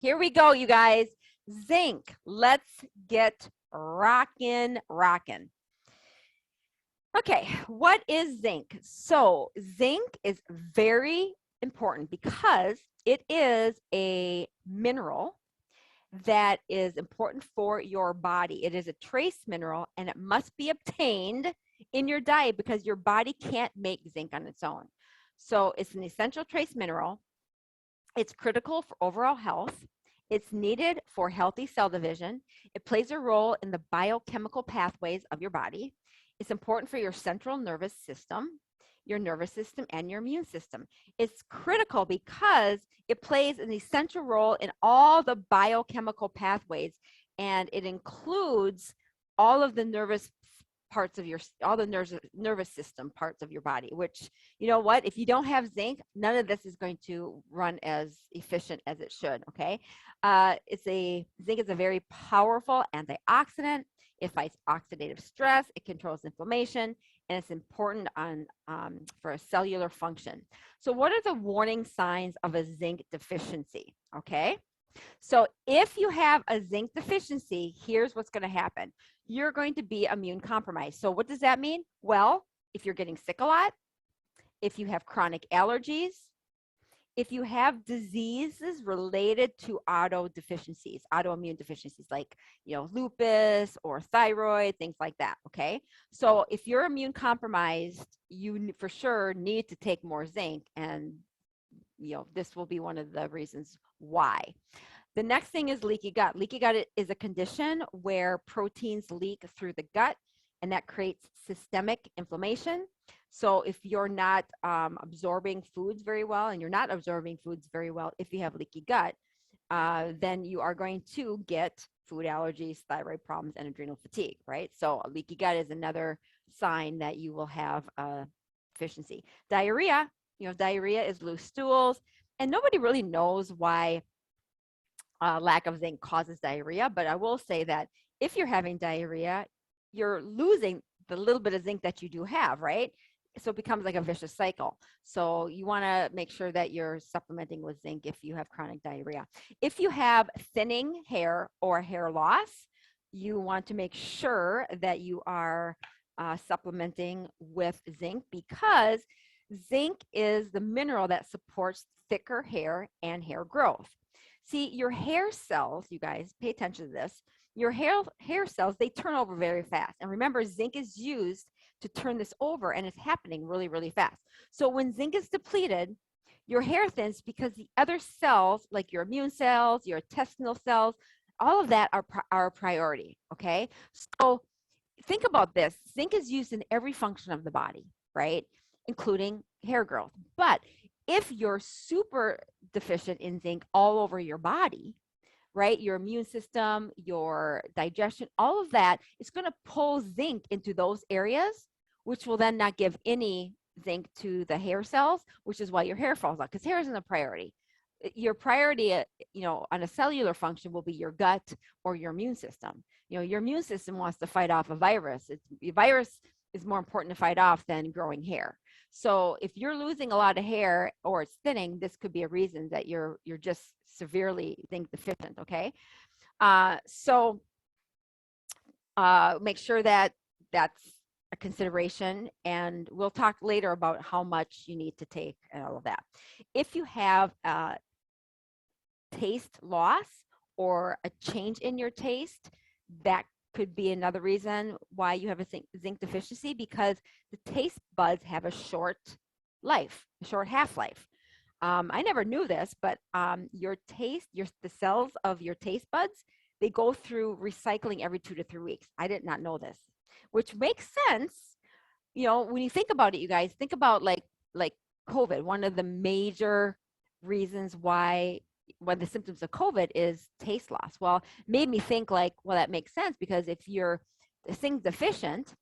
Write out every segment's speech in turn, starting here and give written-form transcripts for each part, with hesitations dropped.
Here we go, you guys. Zinc. Let's get rockin'. Okay, what is zinc? So zinc is very important because it is a mineral that is important for your body. It is a trace mineral and it must be obtained in your diet because your body can't make zinc on its own. So it's an essential trace mineral. It's critical for overall health. It's needed for healthy cell division. It plays a role in the biochemical pathways of your body. It's important for your central nervous system, your nervous system, and your immune system. It's critical because it plays an essential role in all the biochemical pathways, and it includes all of the nervous parts of your, all the nervous system parts of your body, which, you know what, if you don't have zinc, none of this is going to run as efficient as it should. Okay. Zinc is a very powerful antioxidant. It fights oxidative stress, it controls inflammation, and it's important for a cellular function. So what are the warning signs of a zinc deficiency? Okay. So if you have a zinc deficiency, here's what's going to happen. You're going to be immune compromised. So what does that mean? Well, if you're getting sick a lot, if you have chronic allergies, if you have diseases related to autoimmune deficiencies like, lupus or thyroid, things like that. Okay. So if you're immune compromised, you for sure need to take more zinc, and this will be one of the reasons why. The next thing is leaky gut. Leaky gut is a condition where proteins leak through the gut, and that creates systemic inflammation. So if you're not absorbing foods very well, and you're not absorbing foods very well, if you have leaky gut, then you are going to get food allergies, thyroid problems, and adrenal fatigue, right? So a leaky gut is another sign that you will have a deficiency. Diarrhea, diarrhea is loose stools, and nobody really knows why lack of zinc causes diarrhea, but I will say that if you're having diarrhea, you're losing the little bit of zinc that you do have, right? So it becomes like a vicious cycle. So you want to make sure that you're supplementing with zinc if you have chronic diarrhea. If you have thinning hair or hair loss, you want to make sure that you are supplementing with zinc, because zinc is the mineral that supports thicker hair and hair growth. See, your hair cells, you guys, pay attention to this. Your hair cells, they turn over very fast. And remember, zinc is used to turn this over, and it's happening really, really fast. So when zinc is depleted, your hair thins because the other cells, like your immune cells, your intestinal cells, all of that are a priority, okay? So think about this. Zinc is used in every function of the body, right? Including hair growth. But if you're super deficient in zinc all over your body, right, your immune system, your digestion, all of that, it's going to pull zinc into those areas, which will then not give any zinc to the hair cells, which is why your hair falls out, because hair isn't a priority. Your priority, on a cellular function will be your gut or your immune system. Your immune system wants to fight off a virus. The virus is more important to fight off than growing hair. So if you're losing a lot of hair or it's thinning, this could be a reason that you're just severely zinc deficient. Okay. So make sure that that's a consideration, and we'll talk later about how much you need to take and all of that. If you have taste loss or a change in your taste, that could be another reason why you have a zinc deficiency, because the taste buds have a short life, a short half-life. I never knew this, but the cells of your taste buds, they go through recycling every 2 to 3 weeks. I did not know this, which makes sense. When you think about it, you guys, think about like COVID. One of the major reasons why one of the symptoms of COVID is taste loss. Well, it made me think like, well, that makes sense, because if you're zinc deficient,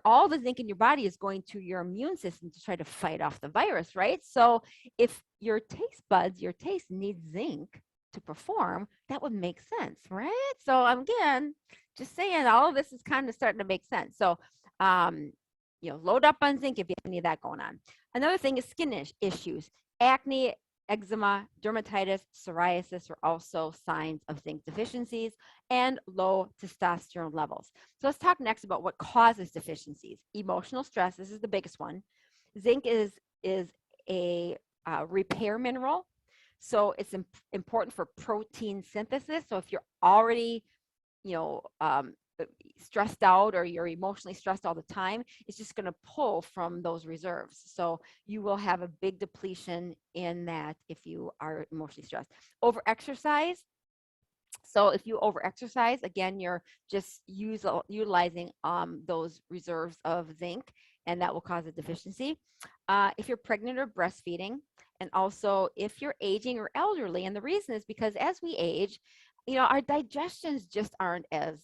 all the zinc in your body is going to your immune system to try to fight off the virus, right? So if your taste buds, your taste needs zinc to perform, that would make sense, right? So again, just saying, all of this is kind of starting to make sense. So, load up on zinc if you have any of that going on. Another thing is skin issues, acne, eczema, dermatitis, psoriasis are also signs of zinc deficiencies, and low testosterone levels. So let's talk next about what causes deficiencies. Emotional stress, this is the biggest one. Zinc is a repair mineral, so it's important for protein synthesis. So if you're already, you know, stressed out or you're emotionally stressed all the time, it's just going to pull from those reserves. So you will have a big depletion in that if you are emotionally stressed. Overexercise. So if you overexercise, again, you're just utilizing those reserves of zinc, and that will cause a deficiency. If you're pregnant or breastfeeding, and also if you're aging or elderly, and the reason is because as we age, you know, our digestions just aren't as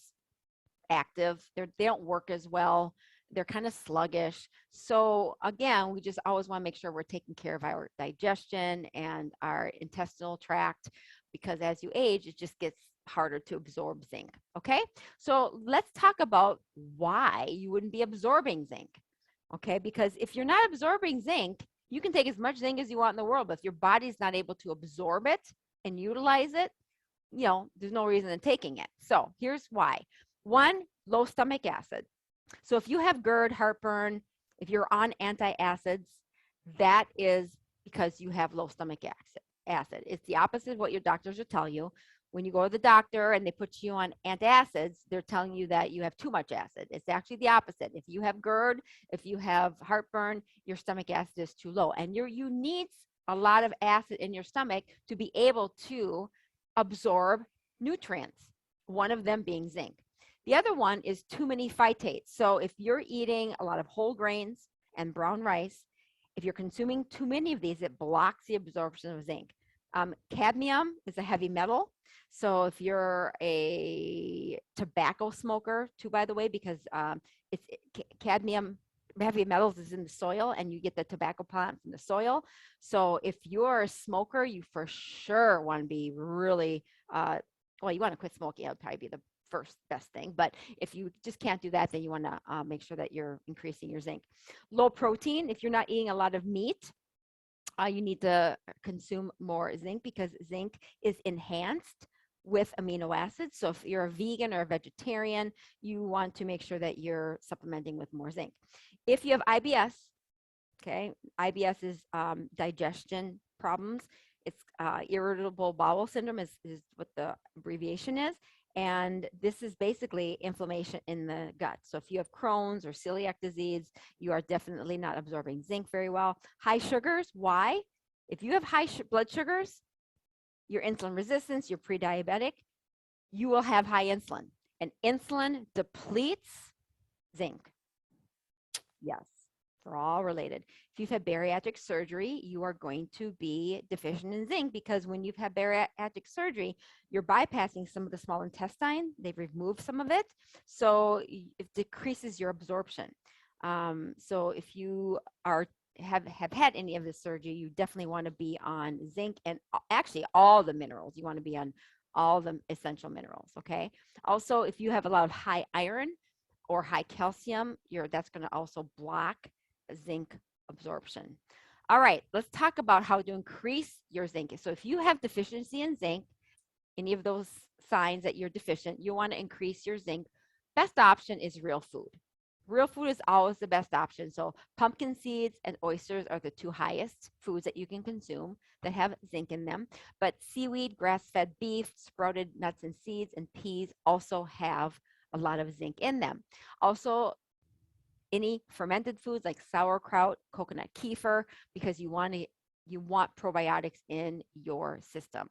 active. They don't work as well. They're kind of sluggish. So again, we just always want to make sure we're taking care of our digestion and our intestinal tract, because as you age, it just gets harder to absorb zinc. Okay, so let's talk about why you wouldn't be absorbing zinc. Okay, because if you're not absorbing zinc, you can take as much zinc as you want in the world, but if your body's not able to absorb it and utilize it, you know, there's no reason in taking it. So here's why. One, low stomach acid. So if you have GERD, heartburn, if you're on antacids, that is because you have low stomach acid. It's the opposite of what your doctors will tell you. When you go to the doctor and they put you on antacids, they're telling you that you have too much acid. It's actually the opposite. If you have GERD, if you have heartburn, your stomach acid is too low. And you need a lot of acid in your stomach to be able to absorb nutrients, one of them being zinc. The other one is too many phytates. So if you're eating a lot of whole grains and brown rice, if you're consuming too many of these, it blocks the absorption of zinc. Cadmium is a heavy metal. So if you're a tobacco smoker, too, by the way, because cadmium, heavy metals is in the soil, and you get the tobacco plant from the soil. So if you're a smoker, you for sure want to be really, well, you want to quit smoking. That would probably be the first best thing. But if you just can't do that, then you want to make sure that you're increasing your zinc. Low protein, if you're not eating a lot of meat, you need to consume more zinc, because zinc is enhanced with amino acids. So if you're a vegan or a vegetarian, you want to make sure that you're supplementing with more zinc. If you have IBS, okay, IBS is digestion problems. It's irritable bowel syndrome is what the abbreviation is. And this is basically inflammation in the gut. So if you have Crohn's or celiac disease, you are definitely not absorbing zinc very well. High sugars, why? If you have high blood sugars, your insulin resistance, you're pre-diabetic, you will have high insulin. And insulin depletes zinc. Yes, they're all related. If you've had bariatric surgery, you are going to be deficient in zinc, because when you've had bariatric surgery, you're bypassing some of the small intestine. They've removed some of it, so it decreases your absorption. So if you have had any of this surgery, you definitely want to be on zinc, and actually all the minerals. You want to be on all the essential minerals, okay? Also, if you have a lot of high iron or high calcium, that's going to also block zinc absorption. All right, let's talk about how to increase your zinc. So if you have deficiency in zinc, any of those signs that you're deficient, you want to increase your zinc. Best option is real food. Real food is always the best option. So pumpkin seeds and oysters are the two highest foods that you can consume that have zinc in them. But seaweed, grass-fed beef, sprouted nuts and seeds, and peas also have a lot of zinc in them. Also, any fermented foods like sauerkraut, coconut kefir, because you want probiotics in your system.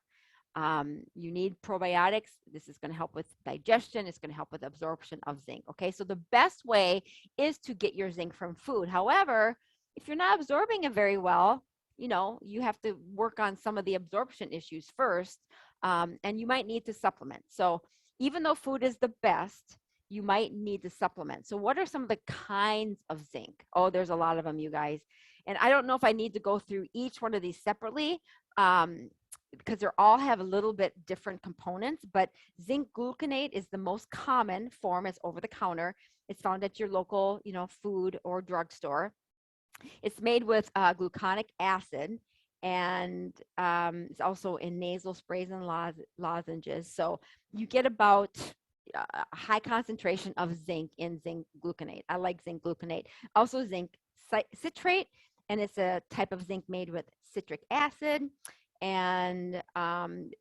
You need probiotics. This is going to help with digestion. It's going to help with absorption of zinc. Okay, so the best way is to get your zinc from food. However, if you're not absorbing it very well, you know, you have to work on some of the absorption issues first, and you might need to supplement. So even though food is the best, you might need to supplement. So what are some of the kinds of zinc? Oh, there's a lot of them, you guys. And I don't know if I need to go through each one of these separately, because they all have a little bit different components, but zinc gluconate is the most common form. It's over the counter. It's found at your local, you know, food or drugstore. It's made with gluconic acid, and it's also in nasal sprays and lozenges. So you get about a high concentration of zinc in zinc gluconate. I like zinc gluconate. Also zinc citrate, and it's a type of zinc made with citric acid. And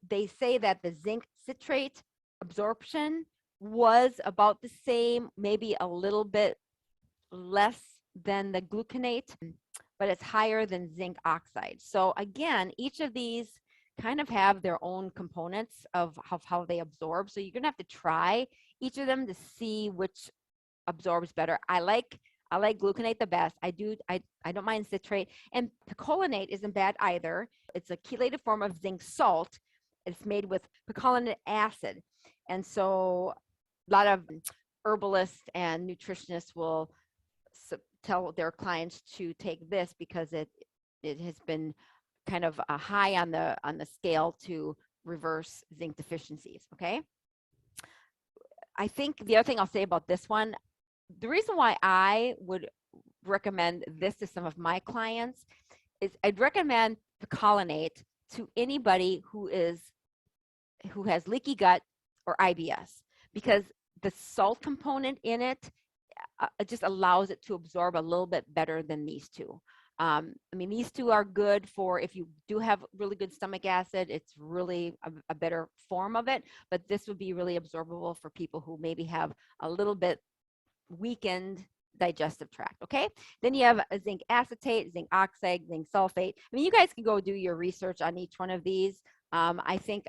they say that the zinc citrate absorption was about the same, maybe a little bit less than the gluconate, but it's higher than zinc oxide. So again, each of these kind of have their own components of how they absorb. So you're gonna have to try each of them to see which absorbs better. I like gluconate the best. I don't mind citrate, and picolinate isn't bad either. It's a chelated form of zinc salt. It's made with picolinate acid, and so a lot of herbalists and nutritionists will tell their clients to take this because it has been kind of high on the scale to reverse zinc deficiencies. Okay. I think the other thing I'll say about this one, the reason why I would recommend this to some of my clients is I'd recommend picolinate to anybody who has leaky gut or IBS, because the salt component in it just allows it to absorb a little bit better than these two. I mean, these two are good for if you do have really good stomach acid. It's really a better form of it, but this would be really absorbable for people who maybe have a little bit weakened digestive tract. Okay, then you have a zinc acetate, zinc oxide, zinc sulfate. I mean, you guys can go do your research on each one of these. I think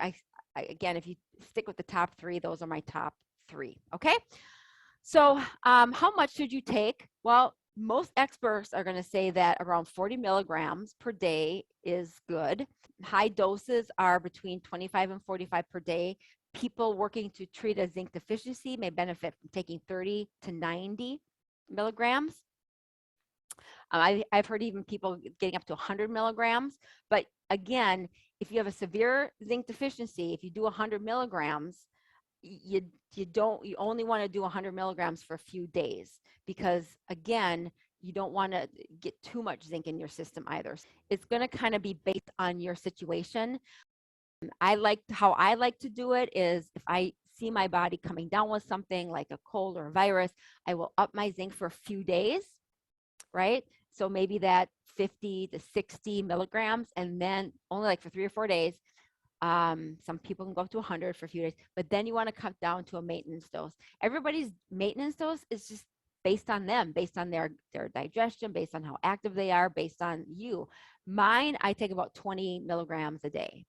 again, if you stick with the top three, those are my top three. Okay, so how much should you take? Well, most experts are going to say that around 40 milligrams per day is good. High doses are between 25 and 45 per day. People working to treat a zinc deficiency may benefit from taking 30 to 90 milligrams. I've heard even people getting up to 100 milligrams. But again, if you have a severe zinc deficiency, if you do 100 milligrams, you only want to do 100 milligrams for a few days, because again, you don't want to get too much zinc in your system either. It's going to kind of be based on your situation. How I like to do it is if I see my body coming down with something like a cold or a virus, I will up my zinc for a few days, right? So maybe that 50 to 60 milligrams, and then only like for 3 or 4 days. Some people can go up to 100 for a few days, but then you want to cut down to a maintenance dose. Everybody's maintenance dose is just based on them, based on their digestion, based on how active they are, based on you. Mine, I take about 20 milligrams a day,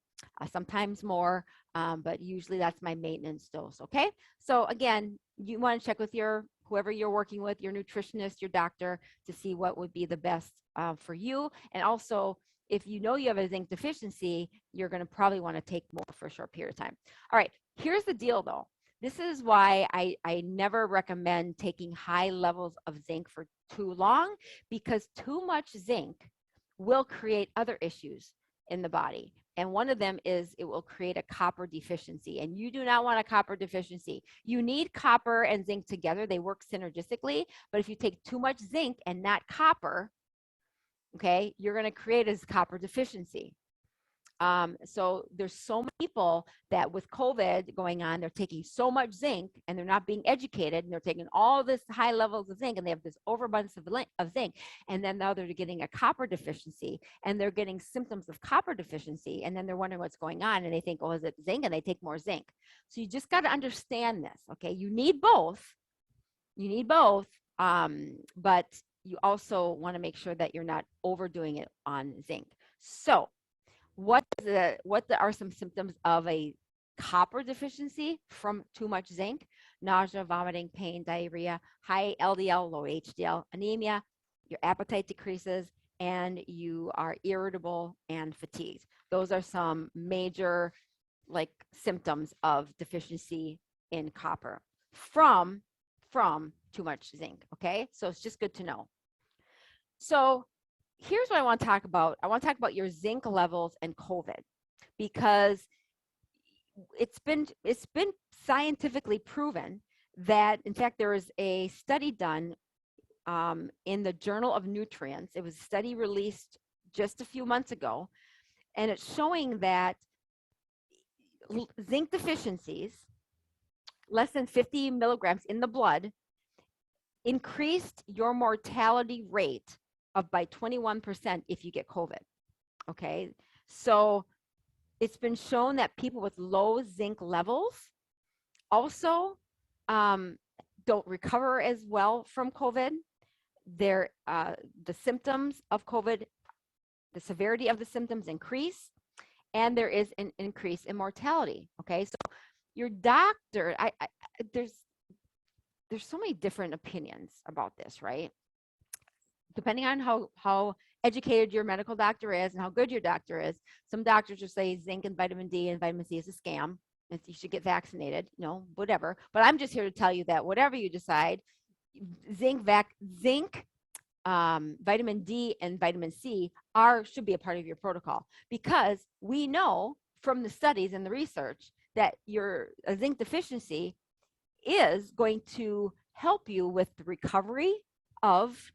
sometimes more, but usually that's my maintenance dose. Okay. So again, you want to check with whoever you're working with, your nutritionist, your doctor, to see what would be the best for you. And also, if you know you have a zinc deficiency, you're going to probably want to take more for a short period of time. All right, here's the deal though. This is why I never recommend taking high levels of zinc for too long, because too much zinc will create other issues in the body. And one of them is it will create a copper deficiency. And you do not want a copper deficiency. You need copper and zinc together. They work synergistically. But if you take too much zinc and not copper, okay, you're going to create a copper deficiency. So there's so many people that with COVID going on, they're taking so much zinc and they're not being educated, and they're taking all this high levels of zinc, and they have this overabundance of zinc. And then now they're getting a copper deficiency, and they're getting symptoms of copper deficiency. And then they're wondering what's going on, and they think, oh, is it zinc? And they take more zinc. So you just got to understand this. Okay. You need both. But you also want to make sure that you're not overdoing it on zinc. So what are some symptoms of a copper deficiency from too much zinc? Nausea, vomiting, pain, diarrhea, high LDL, low HDL, anemia, your appetite decreases, and you are irritable and fatigued. Those are some major symptoms of deficiency in copper from too much zinc. Okay, so it's just good to know. So here's what I want to talk about. I want to talk about your zinc levels and COVID, because it's been scientifically proven that, in fact, there was a study done in the Journal of Nutrients. It was a study released just a few months ago and it's showing that zinc deficiencies, less than 50 milligrams in the blood, increased your mortality rate of by 21% if you get COVID. Okay, so it's been shown that people with low zinc levels also don't recover as well from COVID. The symptoms of COVID, the severity of the symptoms increase, and there is an increase in mortality. Okay, so your doctor, there's so many different opinions about this, right? Depending on how educated your medical doctor is and how good your doctor is, some doctors will say zinc and vitamin D and vitamin C is a scam. You should get vaccinated, whatever. But I'm just here to tell you that whatever you decide, zinc, vitamin D and vitamin C should be a part of your protocol, because we know from the studies and the research that a zinc deficiency is going to help you with the recovery of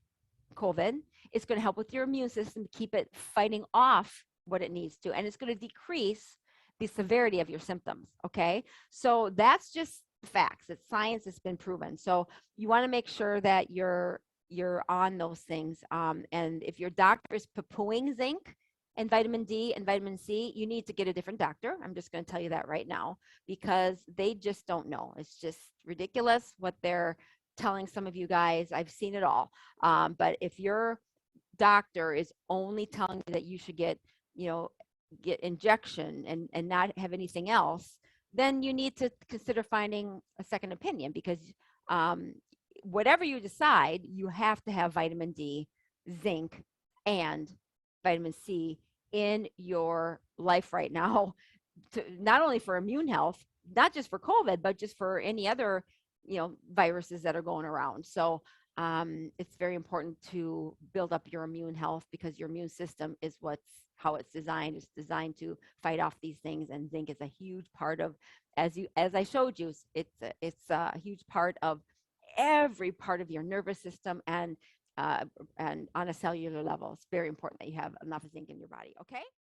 COVID. It's going to help with your immune system to keep it fighting off what it needs to, and it's going to decrease the severity of your symptoms. Okay, so that's just facts. It's science. It's been proven. So you want to make sure that you're on those things. And if your doctor is poo-pooing zinc and vitamin D and vitamin C, you need to get a different doctor. I'm just going to tell you that right now, because they just don't know. It's just ridiculous what they're telling some of you guys. I've seen it all. But if your doctor is only telling you that you should get injection and not have anything else, then you need to consider finding a second opinion, because whatever you decide, you have to have vitamin D, zinc, and vitamin C in your life right now, not only for immune health, not just for COVID, but just for any other viruses that are going around. So it's very important to build up your immune health, because your immune system is how it's designed. It's designed to fight off these things, and zinc is a huge part of, as I showed you, it's a huge part of every part of your nervous system, and on a cellular level. It's very important that you have enough zinc in your body. Okay.